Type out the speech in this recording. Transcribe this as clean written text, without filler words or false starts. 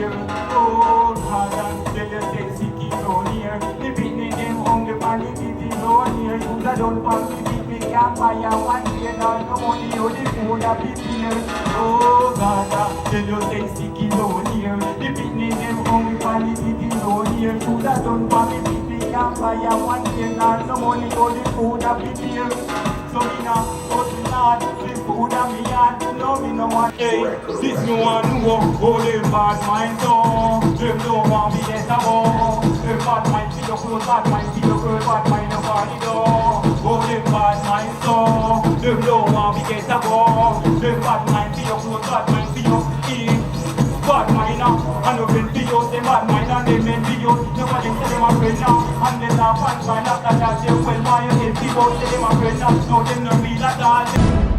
here. Oh, God, and tell you say sick is on here. The picnic them hungry for the city on here. You da don't want the picnic can't buy a one day. Now no money or the food a bit here. Oh, God, and tell you say sick is on here. The picnic them hungry for the city on here. You da don't want the picnic can't buy a one day. Now no money or the food a bit here. So me now, hustle hard, the food and me yard. No me no want, hey, this no one know. Oh, them bad mind so. Them don't want me get a ball. Them bad mind see your clothes, bad mind see your girl, bad mind your body door. Oh, them bad mind so. Them don't want me get a ball. Them bad mind see your clothes, bad mind see your skin. Bad mind now, and no friend videos, them bad mind and them men videos. Nobody say them a friend now, and them not bad mind after that. They well why you hate people, say them a friend now. No, them no real at all.